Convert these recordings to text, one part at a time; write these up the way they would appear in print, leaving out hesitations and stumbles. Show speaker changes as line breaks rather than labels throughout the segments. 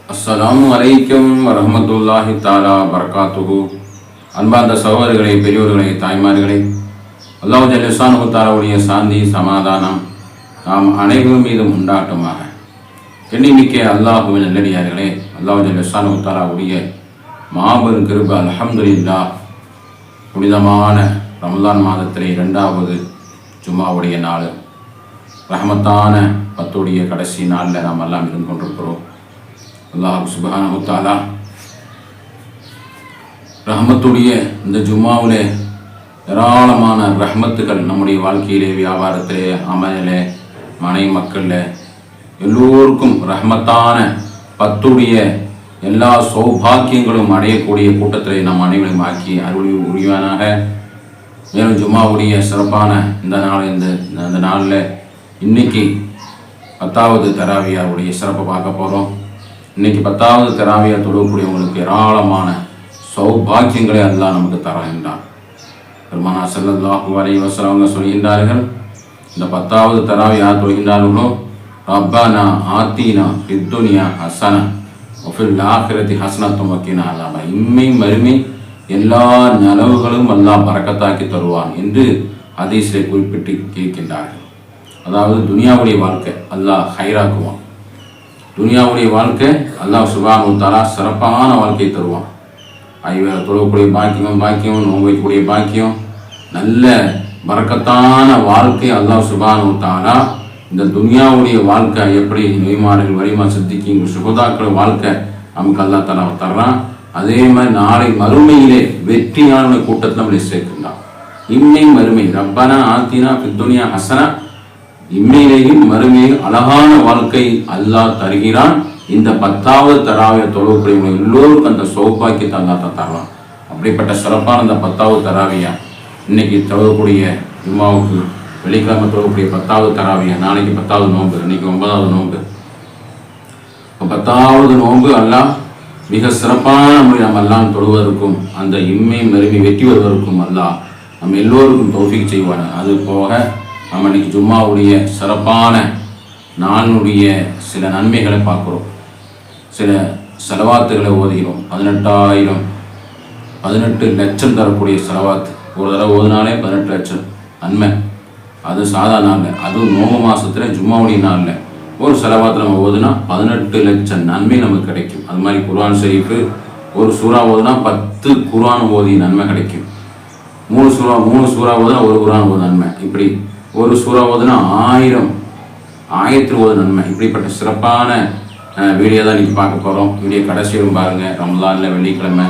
அஸ்ஸலாமு அலைக்கும் வரஹ்மத்துல்லாஹி தஆலா பரகாத்துஹு. அன்பார்ந்த சகோதரர்களே, பெரியோர்களே, தாய்மார்களே, அல்லாஹ் ஜல்லஷானஹு தஆலாவுடைய சாந்தி சமாதானம் நாம் அனைவரும் மீதும் உண்டாகட்டுமாக. எண்ணிமிக்க அல்லாஹ்வின் நல்லடியார்களே, அல்லாஹ் ஜல்லஷானஹு தஆலாவுடைய மாபெரும் கிருபை அல்ஹம்துலில்லாஹ். புனிதமான ரமலான் மாதத்திலே 2வது ஜும்மாவுடைய நாள், ரஹமத்தான 10உடைய கடைசி நாளில் நாம் எல்லாம் இருந்து கொண்டிருக்கிறோம். அல்லாஹ் சுப்ஹானஹு வ தஆலா ரஹமத்துடைய இந்த ஜும்மாவிலே ஏராளமான ரஹமத்துகள் நம்முடைய வாழ்க்கையிலே, வியாபாரத்திலே, அமலிலே, மனை மக்களில் எல்லோருக்கும் ரஹமத்தான 10உடைய எல்லா சௌபாக்கியங்களும் அடையக்கூடிய கூட்டத்திலே நம் அனைவரையும் ஆக்கி அருள் உரிவானாக. மேலும் ஜும்மாவுடைய சிறப்பான இந்த நாளில் இன்னைக்கு 10வது தராவியாவுடைய சிறப்பை பார்க்க போகிறோம். இன்னைக்கு 10வது தராவியா தொழக்கூடியவங்களுக்கு ஏராளமான சௌபாக்கியங்களை அல்லாஹ் நமக்கு தருகின்றான். பெருமானா ஸல்லல்லாஹு அலைஹி வஸல்லம் அவங்க சொல்கின்றார்கள், இந்த 10வது தராவியா தொழுகின்றார்களோ, ரப்பனா ஆத்தீனா ஃபித் துன்யா ஹஸனா வ ஃபில் ஆখিরাতি ஹஸனத்தும் வகீனா அஸாப. இம்மை மறுமை எல்லா நலவுகளும் அல்லாஹ் பரக்கத்தாக்கி தருவான் என்று ஹதீஸிலே குறிப்பிட்டு கேட்கின்றார்கள். அதாவது துனியாவுடைய வாழ்க்கை அல்லாஹ் ஹைராக்குவான். துனியாவுடைய வாழ்க்கை அல்லாஹ் சுப்ஹானஹு வ தஆலா சிறப்பான வாழ்க்கையை தருவான். ஐவேளை தொழக்கூடிய பாக்கியம், நோன்பு வைக்கக்கூடிய பாக்கியம், நல்ல பரக்கத்தான வாழ்க்கை அல்லாஹ் சுப்ஹானஹு வ தஆலா இந்த துனியாவுடைய வாழ்க்கை எப்படி நெய்மார்கள், வலிமா, சித்திகீன், சுஹதாக்கள் வாழ்க்கை நமக்கு அல்லாஹ் தஆலா தர்றான். அதே மாதிரி நாளை மறுமையிலே வெற்றியான கூட்டத்தில் நம்மளை சேர்க்கின்றான். இம்மை மறுமை ரப்பனா ஆத்தினா ஃபித் துன்யா ஹஸனா, இம்மையிலேயும் மறுமையில் அழகான வாழ்க்கை அல்லாஹ் தருகிறான். இந்த 10வது தராவிய தொழக்கூடிய எல்லோருக்கும் அந்த சௌபாக்கியத்தை அல்லாஹ் தரலாம். அப்படிப்பட்ட சிறப்பான இந்த 10வது தராவியா இன்னைக்கு தொழக்கூடிய ஜும்மாவுக்கு வெள்ளிக்கிழமை தொழக்கூடிய 10வது தராவியா, நாளைக்கு 10வது நோன்பு, இன்னைக்கு 9வது நோன்பு. 10வது நோன்பு அல்லாஹ் மிக சிறப்பான முறை நம்ம எல்லாம் தொழுவதற்கும் அந்த இம்மை மறுமை வெற்றி வருவதற்கும் அல்லாஹ் நம்ம எல்லோருக்கும் தௌஃபீக் செய்வாங்க. அது போக நம்ம இன்னைக்கு ஜும்மாவுடைய சிறப்பான நாளுடைய சில நன்மைகளை பார்க்குறோம். சில செலவாத்துகளை ஓதுகிறோம். 18 லட்சம் தரக்கூடிய செலவாத்து ஒரு தடவை ஓதுனாலே 18 லட்சம் நன்மை. அது சாதாரண நாளில், அதுவும் நோம்பு மாதத்தில் ஜும்மாவுடைய நாளில் ஒரு செலவாத்தில் நம்ம ஓதுனா 18 லட்சம் நன்மை நமக்கு கிடைக்கும். அது மாதிரி குர்ஆன் ஷரீஃபு ஒரு சூறா ஓதுனா 10 குர்ஆன் ஓதிய நன்மை கிடைக்கும். 3 சூறா ஓதுனா ஒரு குர்ஆன் ஓது நன்மை. இப்படி ஒரு சூறா ஓதுனா 1000 ஓது நன்மை. இப்படிப்பட்ட சிறப்பான வீடியோ தான் இன்றைக்கி பார்க்க போகிறோம். வீடியோ கடைசியும் பாருங்கள். ரமலானில் வெள்ளிக்கிழமை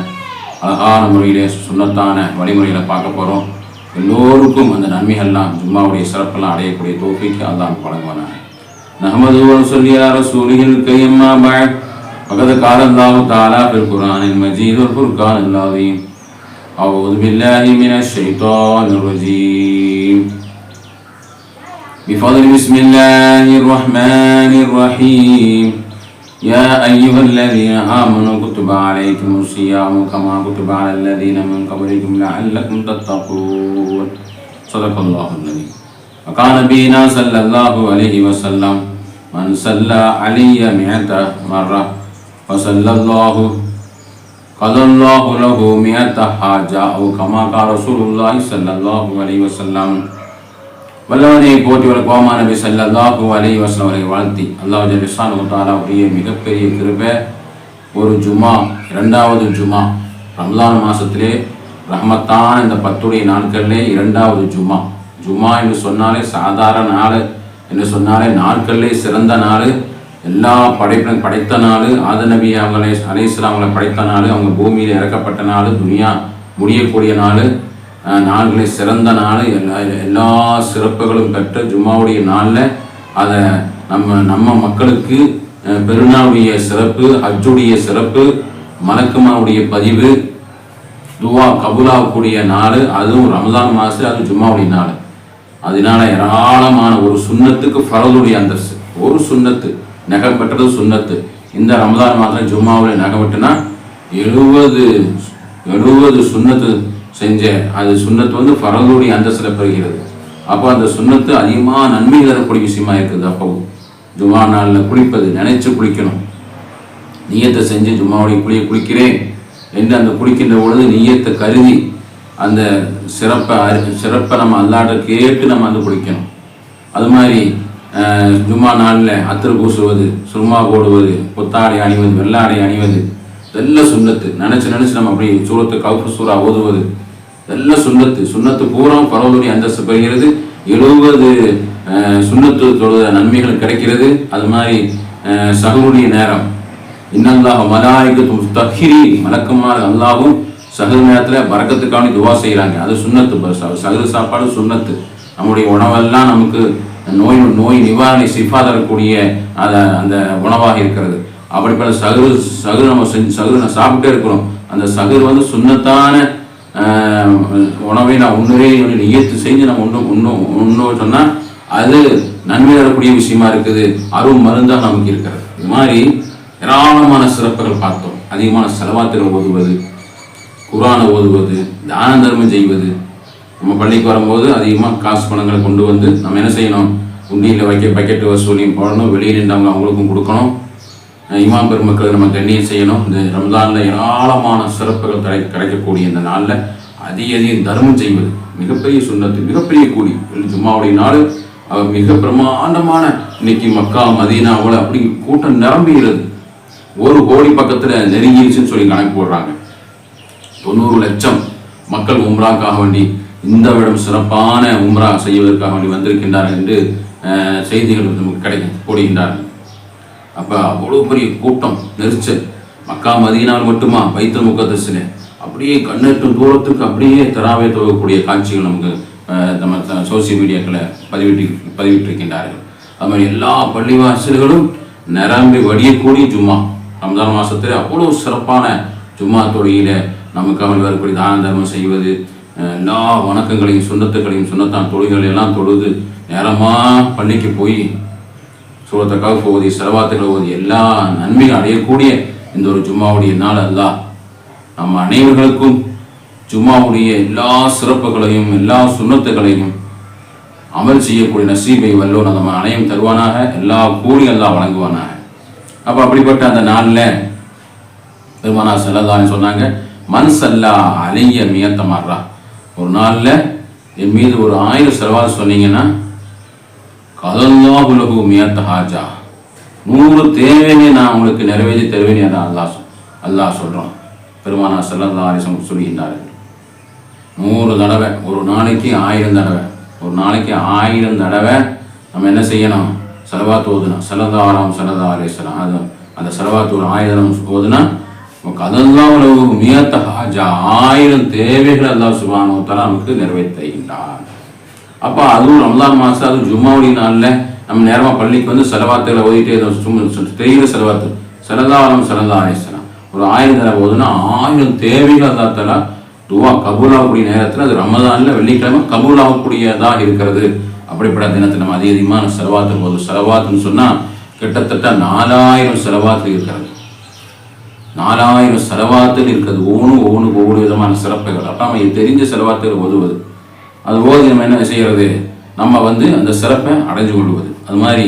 அழகான முறையிலே சுன்னத்தான வழிமுறைகளை பார்க்க போகிறோம். எல்லோருக்கும் அந்த நன்மைகள்லாம் ஜும்மாவுடைய சிறப்பெல்லாம் அடையக்கூடிய தௌஃபீக் அல்லாஹ் வழங்குவானாக. நஹ்மதுஹு வ நுஸல்லி அலா ரசூலிஹில் கரீம். அம்மா பஅத். ஃபகத் கால அல்லாஹு தஆலா ஃபில் குர்ஆனில் மஜீத் வல் ஃபுர்கானில் அஸீம். அஊது பில்லாஹி மினஷ் ஷைத்தானிர் ரஜீம். بفضل بسم الله الرحمن الرحيم. يا أيها الذين آمنوا كتب عليكم الصيام كما كتب على الذين من قبلكم لعلكم تتقون. صدق الله العظيم. وقال نبينا صلى الله عليه وسلم من صلى علي 100 مرة فصلى الله قضى الله له 100 حاجة أو كما قال رسول الله صلى الله عليه وسلم. வல்லவனை போற்றி வழக்குவாமா நபி ஸல்லல்லாஹு அலைஹி வஸல்லம் அவரை வாழ்த்தி அல்லாஹ் ஜல்லஷானஹு வ தஆலாவுடைய மிகப்பெரிய கிருபை ஒரு ஜும்மா, 2வது ஜும்மா ரமலான் மாதத்திலே ரஹமத்தான இந்த 10உடைய நாட்களிலே 2வது ஜும்மா. ஜும்மா என்று சொன்னாலே சாதாரண நாள் என்று சொன்னாலே நாட்களிலே சிறந்த நாள். எல்லா படைப்பும் படைத்த நாள். ஆதம் நபி அவங்களை அலைஹிஸ்ஸலாம் அவங்களை படைத்த நாள். அவங்க பூமியில் இறக்கப்பட்ட நாள். துனியா முடியக்கூடிய நாள். நாள்களே சிறந்த நாள். எல்லா சிறப்புகளும் பெற்ற ஜும்மாவுடைய நாளில் அதை நம்ம மக்களுக்கு பெருநாளுடைய சிறப்பு, ஹஜ்ஜுடைய சிறப்பு, மலக்குமாவுடைய பதிவு, துவா கபூலாகக்கூடிய நாள். அதுவும் ரமலான் மாதம், அது ஜும்மாவுடைய நாள். அதனால ஏராளமான ஒரு சுன்னத்துக்கு ஃபரதுடைய அந்தஸ்து. ஒரு சுன்னத்து நகம் பெற்றது சுன்னத்து. இந்த ரமலான் மாதம் ஜும்மாவில் நகம் வெட்டுனா 70 சுன்னத்து செஞ்ச அது சுன்னத்து ஃபரதுடைய அந்தஸ்தில் பெறுகிறது. அப்போ அந்த சுன்னத்து அதிகமாக நன்மை தரக்கூடிய விஷயமா இருக்குது. அப்போ ஜும்மா நாளில் குளிப்பது நினைச்சு குளிக்கணும். நியத்தை செஞ்சு ஜும்மாவுடைய குளிக்கிறேன் என்று அந்த குளிக்கின்ற பொழுது நியத்தை கருதி அந்த சிறப்பை நம்ம அல்லாட்ட கேட்டு நம்ம வந்து குளிக்கணும். அது மாதிரி ஜும்மா நாளில் அத்தர் பூசுவது, சுருமா போடுவது, புத்தாடை அணிவது, வெள்ளாடை அணிவது இதெல்லாம் சுண்ணத்து. நினச்சி நம்ம அப்படி சூரத்து கவுஃப் சூறா ஓதுவது இதெல்லாம் சுண்ணத்து பூரா பரவலுடைய அந்தஸ்து பெறுகிறது. 70 சுண்ணத்து தொழுத நன்மைகள் கிடைக்கிறது. அது மாதிரி சஹருடைய நேரம் இன்னல்லாஹ் மலாயிகத்தும் தஹ்ரீன் மலக்குமார் அல்லாஹ்வும் சஹர் நேரத்தில் பரக்கத்துக்கான துவா செய்கிறாங்க. அது சுண்ணத்து. சஹர் சாப்பாடு சுண்ணத்து. நம்முடைய உணவெல்லாம் நமக்கு நோய் நிவாரணை சிஃபா தரக்கூடிய அந்த உணவாக இருக்கிறது. அப்படிப்பட்ட சகுரு நம்ம சாப்பிட்டே இருக்கிறோம். அந்த சகுர் வந்து சுண்ணத்தான உணவை நான் உண்ணுவே நியத்து செஞ்சு நம்ம உண்ணோம் சொன்னால் அது நன்மை தரக்கூடிய விஷயமா இருக்குது. அரும் மருந்தாக நமக்கு இருக்கிறது. இது மாதிரி ஏராளமான சிறப்புகள் பார்த்தோம். அதிகமான செலவாத்துகள் ஓதுவது, குர்ஆனை ஓதுவது, தான தர்மம் செய்வது. நம்ம பள்ளிக்கு வரும்போது அதிகமாக காசு பணங்களை கொண்டு வந்து நம்ம என்ன செய்யணும், உண்டியில் பக்கெட்டு வசூலியும் போடணும். வெளியே நின்றவங்க அவங்களுக்கும் கொடுக்கணும். இமாம் பெருமக்கள் நம்ம கண்ணியம் செய்யணும். இந்த ரம்ஜானில் ஏராளமான சிறப்புகள் கிடைக்கக்கூடிய இந்த நாளில் அதிகம் தர்மம் செய்வது மிகப்பெரிய சுண்ணத்து, மிகப்பெரிய கூலி. ஜும்மாவுடைய நாள் மிக பிரமாண்டமான இன்னைக்கு மக்கா மதீனாவோட அப்படி கூட்டம் நிரம்புகிறது. 1 கோடி பக்கத்தில் நெருங்கிருச்சுன்னு சொல்லி கணக்கு போடுறாங்க. 90 லட்சம் மக்கள் உம்ராக்காக வேண்டி இந்த விடம் சிறப்பான உம்ரா செய்வதற்காக வேண்டி வந்திருக்கின்றார்கள் என்று செய்திகள் நமக்கு போடுகின்றார்கள். அப்போ அவ்வளோ பெரிய கூட்டம் நெரிச்சல். மக்கா மதீனாவில் மட்டுமா, பைத்துல் முகத்தஸில் அப்படியே கண்ணெட்டும் தூரத்துக்கு அப்படியே தராவே துவக்கக்கூடிய காட்சிகள் நமக்கு நம்ம சோசியல் மீடியாக்களை பதிவிட்டிருக்கின்றார்கள். அது மாதிரி எல்லா பள்ளிவாசல்களும் நிரம்பி வடியக்கூடிய ஜும்மா ரம்ஜான் மாதத்தில் அவ்வளோ சிறப்பான ஜும்மா தொழுகையில் நமக்காக வரக்கூடிய தான தர்மம் செய்வது, எல்லா வணக்கங்களையும் சுண்ணத்தான் தொழுகைகள் எல்லாம் தொழுது நேரமாக பள்ளிக்கு போய் சூரத்தை கவுஃப் ஓதி செலவாத்துகள் ஓதி எல்லா நன்மையும் அடையக்கூடிய இந்த ஒரு ஜும்மாவுடைய நாள் அல்லாஹ் நம்ம அனைவர்களுக்கும் ஜும்மாவுடைய எல்லா சிறப்புகளையும் எல்லா சுண்ணத்துகளையும் அமல் செய்யக்கூடிய நசீபை வல்லோன் நம்ம அனைவரும் தருவானாக. எல்லா கூலி எல்லாம் வழங்குவானாக. அப்போ அப்படிப்பட்ட அந்த நாளில் பெருமானா ஸல்லல்லாஹு அலைஹி சொன்னாங்க, மன் ஸல்லா அலைய மியத்த மர்ரா, ஒரு நாளில் என் மீது ஒரு 1000 செலவாத் சொன்னீங்கன்னா கதல்லாஹு லஹு மியத்த ஹாஜா, 100 தேவையை நான் உங்களுக்கு நிறைவேற்றி தருவேன் என அல்லாஹ் சொல்கிறோம். பெருமானா ஸல்லல்லாஹு அலைஹி சொல்கின்றார்கள். 100 தடவை, ஒரு நாளைக்கு 1000 தடவை, ஒரு நாளைக்கு 1000 தடவை நம்ம என்ன செய்யணும், செலவாத்து ஓதுனா ஸல்லல்லாஹு அலைஹி வஸல்லம் அது அந்த செலவாத்து ஒரு 1000 ஓதுனா கதல்லாஹு லஹு மியத்த ஹாஜா, 1000 தேவைகள் அல்லாஹ் சுப்ஹானஹு வ தஆலா நமக்கு நிறைவேற்றி தருகின்றார். அப்போ அதுவும் ரம்ஜான் மாதம், அதுவும் ஜும்மாவுடைய நாளில் நம்ம நேரமாக பள்ளிக்கு வந்து செலவாத்துகளை ஓதிட்டே தெரியல செலவாத்து ஸல்லல்லாஹு அலைஹி வஸல்லம் ஒரு 1000 தடவை ஓதுனா 1000 தேவைகள் அல்லாஹ் தஆலா துவா கபூலாகக்கூடிய நேரத்தில் அது ரமதானில் வெள்ளிக்கிழமை கபூலாகக்கூடியதாக இருக்கிறது. அப்படிப்பட்ட தினத்தில் நம்ம அதிகமான செலவாத்து போதும். செலவாத்துன்னு சொன்னால் கிட்டத்தட்ட 4000 செலவாத்து இருக்கிறது. 4000 செலவாத்துன்னு இருக்கிறது. ஒவ்வொரு விதமான சிறப்புகள். அப்போ நம்ம தெரிஞ்ச செலவாத்துகள் ஓதுவது, அது ஓதி நம்ம என்ன செய்கிறது, நம்ம வந்து அந்த சிறப்பை அடைஞ்சு கொள்வது. அது மாதிரி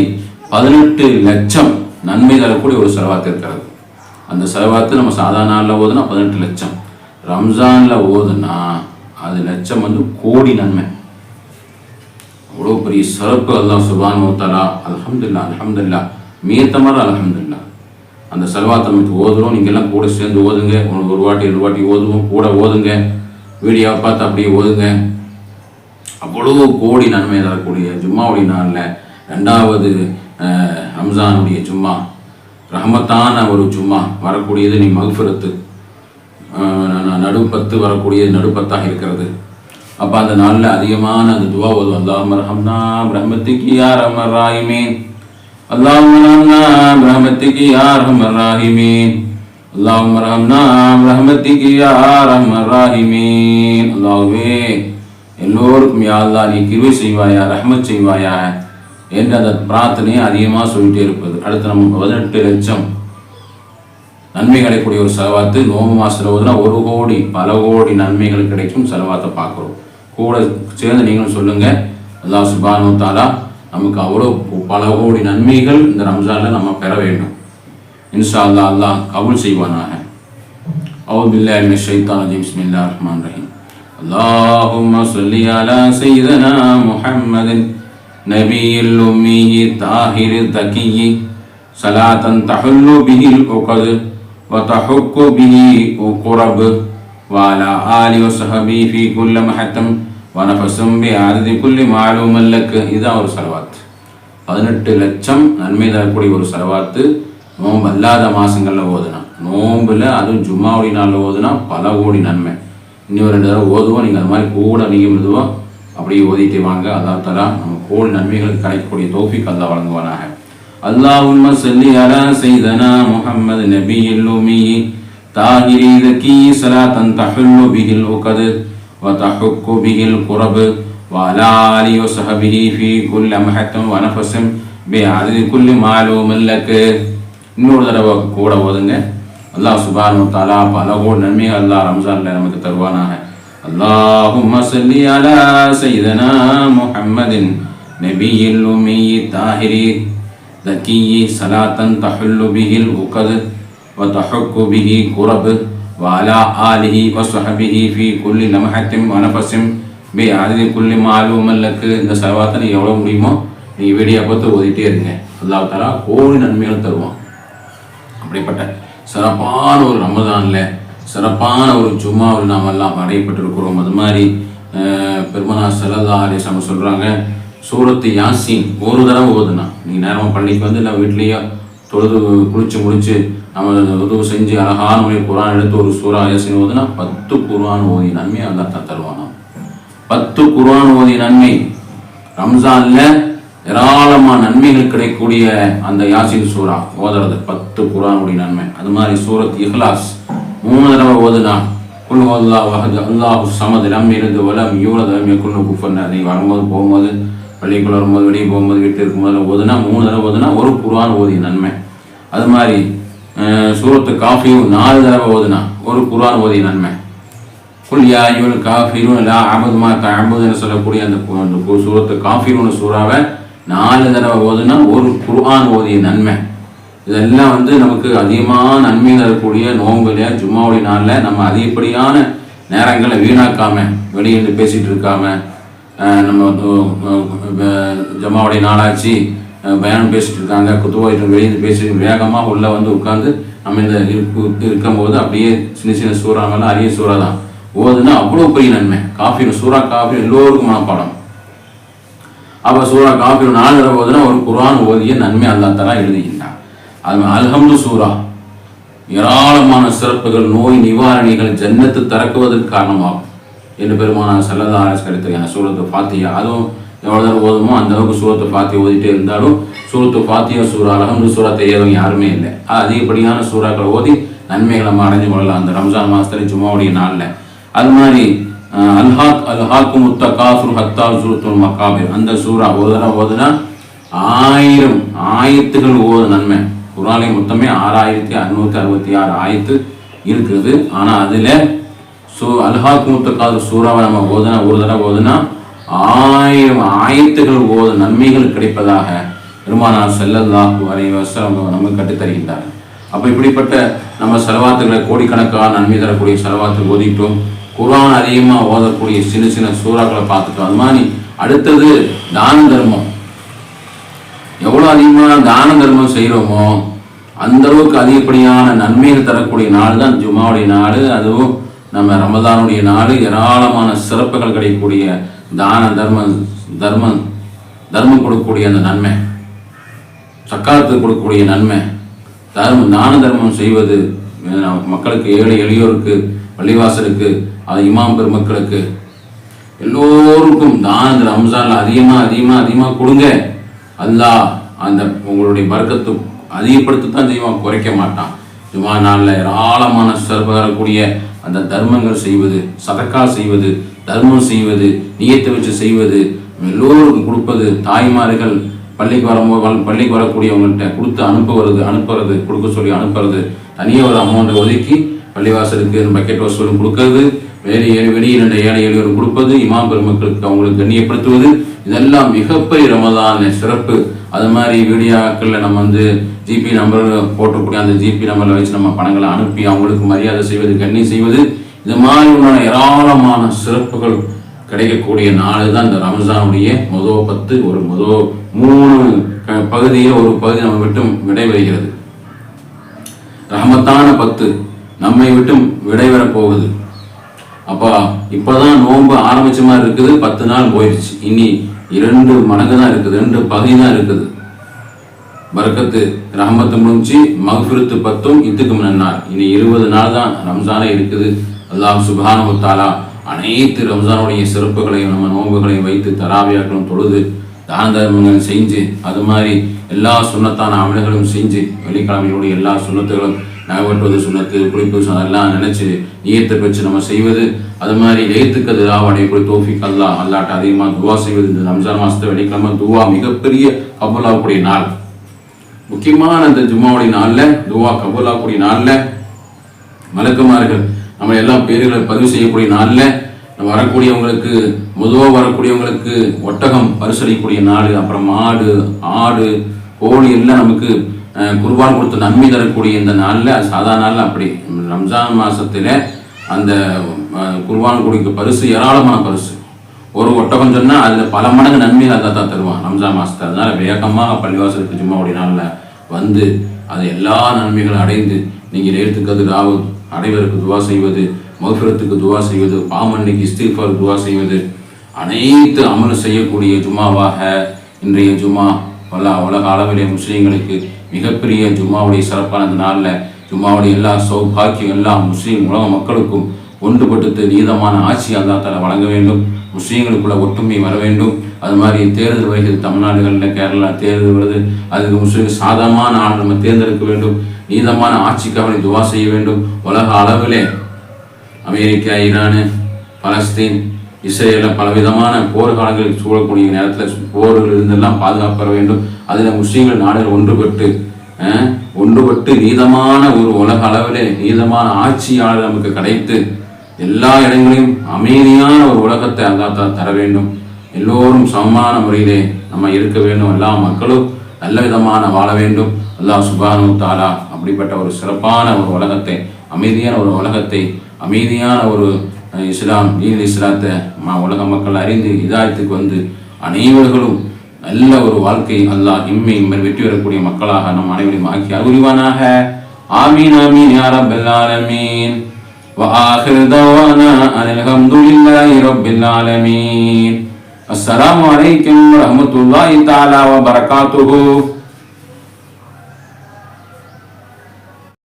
18 லட்சம் நன்மை தரக்கூடிய ஒரு செலவாத்து இருக்கிறது. அந்த செலவாத்து நம்ம சாதாரண நாளில் ஓதுனா 18 லட்சம், ரம்ஜானில் ஓதுனா அது லட்சம் வந்து கோடி நன்மை. அவ்வளோ பெரிய சிறப்பு அல்லாஹ் சுப்ஹானஹு வ தஆலா. அல்ஹம்துலில்லாஹ் மியத்தமர் அல்ஹம்துலில்லாஹ். அந்த செலவாத்தை நமக்கு ஓதுறோம். நீங்கள் எல்லாம் கூட சேர்ந்து ஓதுங்க. ஒரு வாட்டி 2 வாட்டி ஓதுவோம், கூட ஓதுங்க. வீடியோவை பார்த்து அப்படியே ஓதுங்க. அவ்வளோ கோடி நன்மை தரக்கூடிய ஜும்மாவுடைய நாளில் 2வது ரம்ஜானுடைய ஜும்மா ரஹமத்தான ஒரு ஜும்மா வரக்கூடியது. நீ மக்ஃபிரத்து நடுப்பத்து வரக்கூடியது நடுப்பத்தாக இருக்கிறது. அப்போ அந்த நாளில் அதிகமான அந்த துவா ஓதும். அல்லாஹும்ம ரஹம்னா பிரஹ்மத்திகி யா அர்ஹமர் ராஹிமீன், அல்லாஹும்ம ரஹம்னா பிரஹ்மத்திகி யா அர்ஹமர் ராஹிமீன், அல்லாஹும்ம ரஹம்னா பிரஹ்மத்திகி யா அர்ஹமர் ராஹிமீன். அல்லாஹ்வே எல்லோருக்கும் யா அல்லாஹ் நீ கிருபை செய்வாயா, ரஹ்மத் செய்வாயா என்று அந்த பிரார்த்தனையை அதிகமாக சொல்லிட்டே இருப்பது. அடுத்து நம்ம 18 லட்சம் நன்மை கிடைக்கக்கூடிய ஒரு செலவாத்து. நோம்பு மாதத்தில் ஓதுனா 1 கோடி பல கோடி நன்மைகள் கிடைக்கும் செலவாத்தை பார்க்குறோம். கூட சேர்ந்து நீங்களும் சொல்லுங்கள், அல்லாஹ் சுப்ஹானஹு வ தஆலா நமக்கு அவ்வளோ பல கோடி நன்மைகள் இந்த ரம்ஜானில் நம்ம பெற வேண்டும். இன்ஷா அல்லாஹ் அல்லாஹ் கபூல் செய்வானாக. அவுது பில்லாஹி மினஷ் ஷைத்தானிர் ரஜீம். பிஸ்மில்லாஹிர் ரஹ்மானிர் ரஹீம். அல்லாஹும்ம ஸல்லி அலா சய்யிதினா முஹம்மதின் நபியில் உம்மி தாஹிரித் தகிய் ஸலாத்தன் தஹுல்லு பிஹில் உகத் வ தஹுக்கு பிஹி உக்ரப் வ அலா ஆலி வ ஸஹபி ஃபீ குல்லி மஹத்தம் வ நஃபஸும் பி ஆதி குல்லி மாலூமன் லக். இதான் ஒரு ஸலவாத். 18 லட்சம் நன்மை தரக்கூடிய ஒரு ஸலவாத்து. நோன்பு அல்லாத மாதங்களில் ஓதுனா, நோம்பில் அதுவும் ஜும்மாவுடைய நாளில் ஓதுனா பல கோடி நன்மை. இன்னும் 2 தடவை ஓதுவோம். நீங்கள் அது மாதிரி கூட நீங்கள் மெதுவாக அப்படியே ஓதிட்டே வாங்க. அல்லாஹ் தஆலா நம்ம கோடி நன்மைகளுக்கு கிடைக்கக்கூடிய தௌஃபீக் அல்லாஹ் வழங்குவானாக. அல்லாஹும்ம ஸல்லி அலா சய்யிதினா முஹம்மது நபியில் உம்மி தாஹிரி தகி ஸலாத்தன் தஹுல்லு பிஹில் உகத் வ தஹுக்கு பிஹில் குரப் வ அலா ஆலிஹி வ ஸஹபிஹி ஃபீ குல்லி மஹத்தம் வ நஃபஸின் பி ஆதி குல்லி மாலூமன் லக். இன்னொரு தடவை கூட ஓதுங்க. அல்லாஹ் சுப்ஹானஹு வ தஆலா பல கோடி நன்மைகள் அல்லாஹ் ரம்ஜானில் நமக்கு தருவானாக. அல்லாஹும்ம ஸல்லி அலா சய்யிதினா முஹம்மதின் நபியில் உம்மி தாஹிரி தகிய் ஸலாத்தன் தஹுல்லு பிஹில் உகத் வ தஹுக்கு பிஹி குரப் வ அலா ஆலிஹி வ ஸஹபிஹி ஃபீ குல்லி லம்ஹத்தின் வ நஃபஸின் பி ஆதி குல்லி மாலூமன் லக். இந்த ஸலவாத்தை நீங்கள் எவ்வளோ முடியுமோ நீங்கள் வீடியோ பார்த்து ஓதிட்டே இருங்க. அல்லாஹ் தஆலா கோடி நன்மைகள் தருவான். அப்படிப்பட்ட சிறப்பான ஒரு ரமதானில், சிறப்பான ஒரு ஜும்மாவில் நாம் எல்லாம் அடையப்பட்டிருக்கிறோம். அது மாதிரி பெருமானார் ஸல்லல்லாஹு அலைஹி வஸல்லம் சொல்கிறாங்க, சூரத்து யாசீன் ஒரு தடவை ஓதுனா, நீங்கள் நேரமாக பள்ளிக்கு வந்து இல்லை வீட்லேயே தொழுது குளிச்சு முடிச்சு நம்ம உதவு செஞ்சு அழகான முறையில் குர்ஆன் எடுத்து ஒரு சூரா யாசீன் ஓதுனா 10 குர்ஆன் ஓதிய நன்மை அல்லாஹ் தருவானா. 10 குர்ஆன் ஓதிய நன்மை. ரம்ஜானில் ஏராளமான நன்மைகள் கிடைக்கக்கூடிய அந்த யாசீன் சூரா ஓதுறது 10 குர்ஆனுடைய நன்மை. அது மாதிரி சூரத் இஹ்லாஸ் 3 தடவை ஓதுனா, குல் ஹுவல்லாஹு அஹத் அல்லாஹு ஸமத் லம் யலித் வ லம் யூலத் வ லம் யகுல் லஹு குஃபுவன் அஹத். வரும்போது போகும்போது பள்ளிக்குள்ள வரும்போது வெளியே போகும்போது வீட்டில் இருக்கும்போது ஓதுனா 3 தடவை ஓதுனா ஒரு குர்ஆன் ஓதிய நன்மை. அது மாதிரி சூரத்து காஃபிரும் 4 தடவை ஓதுனா ஒரு குர்ஆன் ஓதிய நன்மை. குல் யா அய்யுல் காஃபிரூன் லா அஅபுது மா தஅபுதுன்னு சொல்லக்கூடிய அந்த சூரத்து காஃபிரூன் சூறாவை 4 தடவை ஓதுனா ஒரு குர்ஆன் ஓதிய நன்மை. இதெல்லாம் வந்து நமக்கு அதிகமான நன்மை தரக்கூடிய நோம்பில் ஜும்மாவுடைய நாளில் நம்ம அதிகப்படியான நேரங்களை வீணாக்காம வெளியே பேசிகிட்டு இருக்காம, நம்ம ஜமாவுடைய நாளாச்சு பயானம் பேசிட்டு இருக்காங்க, குத்துவாயிட்டு வெளியே பேசி வேகமாக உள்ளே வந்து உட்காந்து நம்ம இந்த இருக்கும்போது அப்படியே சின்ன சின்ன சூறாங்கெல்லாம் அரிய சூறா தான் ஓதுனா அவ்வளோ பெரிய நன்மை. காஃபிரும் சூறா காஃபிரும் எல்லோருக்கும் மனப்பாடம். அப்போ சூரா காஃபிரும் 4 தடவை ஓதுனா ஒரு குர்ஆன் ஓதிய நன்மை அல்லாஹ் தஆலா எழுதுகின்றான். அது அல்ஹம்து சூரா ஏராளமான சிறப்புகள், நோய் நிவாரணிகள், ஜன்னத்து திறக்குவதற்கு காரணமாகும் என்று பெருமானார் ஸல்லல்லாஹு அலைஹி வஸல்லம் கிடைத்த சூரத்து ஃபாத்திஹா. அதுவும் எவ்வளோ தடவை ஓதுமோ அந்த அளவுக்கு சூரத்து ஃபாத்திஹா ஓதிட்டே இருந்தாலும் சூரத்து ஃபாத்திஹா சூரா அல்ஹம்து சூரா தெரியாதவங்க யாருமே இல்லை. அதிகப்படியான சூறாக்களை ஓதி நன்மைகளை நம்ம அடைஞ்சு கொள்ளலாம் அந்த ரம்ஜான் மாதத்துல ஜும்மாவுடைய நாளில். அது மாதிரி அல்ஹாக்கும் தகாசுர் ஹத்தா சூரத்துல் மகாபிர் அந்த சூறா ஒரு தடவை ஓதுனா 1000 ஆயத்துகள் ஓது நன்மை. குர்ஆனிலே மொத்தமே 6566 ஆயத்து இருக்குது. ஆனால் அதில் அல்ஹாக்கும் தகாசுர் சூறாவை நம்ம ஓதுனா ஒரு தடவை ஓதுனா 1000 ஆயத்துகள் ஓது நன்மைகள் கிடைப்பதாக பெருமானார் ஸல்லல்லாஹு அலைஹி வஸல்லம் நமக்கு கற்றுத்தருகின்றார். அப்போ இப்படிப்பட்ட நம்ம ஸலவாத்துகளை கோடிக்கணக்கான நன்மை தரக்கூடிய ஸலவாத்து ஓதிட்டோம். குர்ஆன் அதிகமாக ஓதக்கூடிய சின்ன சின்ன சூறாக்களை பார்த்துட்டோம். அது மாதிரி அடுத்தது தான தர்மம். எவ்வளோ அதிகமாக தான தர்மம் செய்கிறோமோ அந்த அளவுக்கு அதிகப்படியான நன்மைகள் தரக்கூடிய நாள் தான் ஜும்மாவுடைய நாள். அதுவும் நம்ம ரமதானுடைய நாள். ஏராளமான சிறப்புகள் கிடைக்கக்கூடிய தான தர்மம் கொடுக்கக்கூடிய அந்த நன்மை, சக்காத்து கொடுக்கக்கூடிய நன்மை, தான தர்மம் செய்வது மக்களுக்கு, ஏழை எளியோருக்கு, பள்ளிவாசலுக்கு, அது இமாம் பெருமக்களுக்கு எல்லோருக்கும் தான ரம்ஜான்ல அதிகமாக கொடுங்க. அல்லாஹ் அந்த உங்களுடைய பரக்கத்து அதிகப்படுத்தத்தான் செய்வான், குறைக்க மாட்டான். ஜும்மா நாளில் ஏராளமான சிறப்பு வரக்கூடிய அந்த தர்மங்கள் செய்வது, சதக்கா செய்வது, தர்மம் செய்வது, நியத்தை வச்சு செய்வது, எல்லோருக்கும் கொடுப்பது, தாய்மார்கள் பள்ளிக்கு வரக்கூடியவங்கள்ட்ட கொடுத்து அனுப்புறது கொடுக்க சொல்லி அனுப்புறது, தனியாக ஒரு அமௌண்ட்டை ஒதுக்கி பள்ளிவாசலுக்கு பக்கெட் வசூலும் கொடுக்கறது, வெளியே 2 ஏழை எளியோரும் கொடுப்பது, இமாம் பெருமக்களுக்கு அவங்களுக்கு கண்ணியப்படுத்துவது, இதெல்லாம் மிகப்பெரிய ரமதான் சிறப்பு. அது மாதிரி வீடியோக்களில் நம்ம ஜிபி நம்பர் போட்டக்கூடிய அந்த ஜிபி நம்பரில் வச்சு நம்ம பணங்களை அனுப்பி அவங்களுக்கு மரியாதை செய்வது, கண்ணி செய்வது, இது மாதிரி உள்ள ஏராளமான சிறப்புகள் கிடைக்கக்கூடிய நாள் தான் இந்த ரம்ஜானுடைய முதல் 10. ஒரு முதல் 3 பகுதியில் ஒரு பகுதி நம்ம விட்டும் விடைபெறுகிறது. ரஹமத்தான 10 நம்மை விட்டும் விடைபெறப் போகுது. அப்போ இப்போதான் நோன்பு ஆரம்பிச்ச மாதிரி இருக்குது. 10 நாள் போயிடுச்சு. இனி 2 மடங்கு தான் இருக்குது, 2 பகுதி தான் இருக்குது. பரக்கத்து ரஹமத்து முடிஞ்சு மக்ஃபிரத்து 10 இதுக்கு முன்னாள். இனி 20 நாள் தான் ரம்ஜானே இருக்குது. அல்லாஹ் சுப்ஹானஹு வ தஆலா அனைத்து ரம்ஜானுடைய சிறப்புகளையும் நம்ம நோன்புகளையும் வைத்து தராவியாக்களும் தொழுது தான தர்மங்கள் செஞ்சு அது மாதிரி எல்லா சுண்ணத்தான அமல்களும் செஞ்சு வெள்ளிக்கிழமையுடைய எல்லா சுண்ணத்துகளும் நகவட்டுவது சுண்ணத்து, குளிப்பு அதெல்லாம் நினைச்சு நியத்தை வச்சு நம்ம செய்வது, அது மாதிரி லேத்துக்கு அடையக்கூடிய தோஃபிக் அல்லாட்ட அதிகமாக துவா செய்வது. இந்த ரம்ஜான் மாசத்தை வெள்ளிக்கிழமை துவா மிகப்பெரிய கபூலாகக்கூடிய நாள். முக்கியமான இந்த ஜும்மாவுடைய நாளில் துவா கபூலாகக்கூடிய நாளில் மலக்குமார்கள் நம்ம எல்லா பேர்களை பதிவு செய்யக்கூடிய நாளில் வரக்கூடியவங்களுக்கு வரக்கூடியவங்களுக்கு ஒட்டகம் பரிசளிக்கக்கூடிய நாள், அப்புறம் மாடு, ஆடு, கோழி எல்லாம் நமக்கு குர்பான் கொடுத்து நன்மை தரக்கூடிய இந்த நாளில், சாதாரண நாளில் அப்படி ரம்ஜான் மாதத்தில் அந்த குர்பான் கொடுக்க பரிசு ஏராளமான பரிசு. ஒரு ஒட்டகம் சொன்னால் அதில் பல மடங்கு நன்மை அதை தான் தருவான் ரம்ஜான் மாதத்தை. அதனால் வேகமாக பள்ளிவாசலுக்கு ஜும்மாவுடைய நாளில் வந்து அது எல்லா நன்மைகளும் அடைந்து நீங்கள் எடுத்துக்கிறது அடைவதற்கு துவா செய்வது, மக்ஃபிரத்துக்கு துவா செய்வது, பாமன்னைக்கு இஸ்திக்ஃபார் துவா செய்வது, அனைத்து அமல் செய்யக்கூடிய ஜும்மாவாக இன்றைய ஜும்மா உலக அளவிலே முஸ்லீம்களுக்கு மிகப்பெரிய ஜும்மாவுடைய சிறப்பான இந்த நாளில் ஜும்மாவுடைய எல்லா சௌபாக்கியம் எல்லா முஸ்லீம் உலக மக்களுக்கும் ஒன்றுபட்டு நீதமான ஆட்சி அல்லாஹ் தஆலா வழங்க வேண்டும். முஸ்லீம்களுக்குள்ள ஒற்றுமை வர வேண்டும். அது மாதிரி தேர்தல் வருகிறது. தமிழ்நாடுகளில் கேரளா தேர்தல் வருது. அதுக்கு முஸ்லீம் சாதகமான ஆள் நம்ம தேர்ந்தெடுக்க வேண்டும். நீதமான ஆட்சிக்காக துவா செய்ய வேண்டும். உலக அளவிலே அமெரிக்கா, ஈரானு, பலஸ்தீன், இஸ்ரேலில் பலவிதமான போர் காலங்களில் சூழக்கூடிய நேரத்தில் போர்கள் இருந்தெல்லாம் பாதுகாப்பு பெற வேண்டும். அதில் முஸ்லீம்கள் நாடுகள் ஒன்றுபட்டு நீதமான ஒரு உலக அளவிலே நீதமான ஆட்சியாளர் நமக்கு கிடைத்து எல்லா இடங்களையும் அமைதியான ஒரு உலகத்தை அல்லாஹ் தர வேண்டும். எல்லோரும் சமமான முறையிலே நம்ம இருக்க வேண்டும். எல்லா மக்களும் நல்ல விதமான வாழ வேண்டும். அல்லாஹ் சுப்ஹானஹு வ தஆலா அப்படிப்பட்ட ஒரு சிறப்பான ஒரு உலகத்தை, அமைதியான ஒரு உலகத்தை, அமைதியான ஒரு இஸ்லாத்தை உலக மக்கள் அறிந்து இதாயத்துக்கு வந்து அனைவர்களும் நல்ல ஒரு வாழ்க்கை அல்லாஹ் இம்மை வெற்றி பெறக்கூடிய மக்களாக நம் அனைவரையும் ஆக்கி அருள்வானாக. ஆமீன் ஆமீன் யா ரப்பல் ஆலமீன். وآخر دعوانا أن الحمد لله رب العالمين. السلام عليكم ورحمة الله تعالى وبركاته.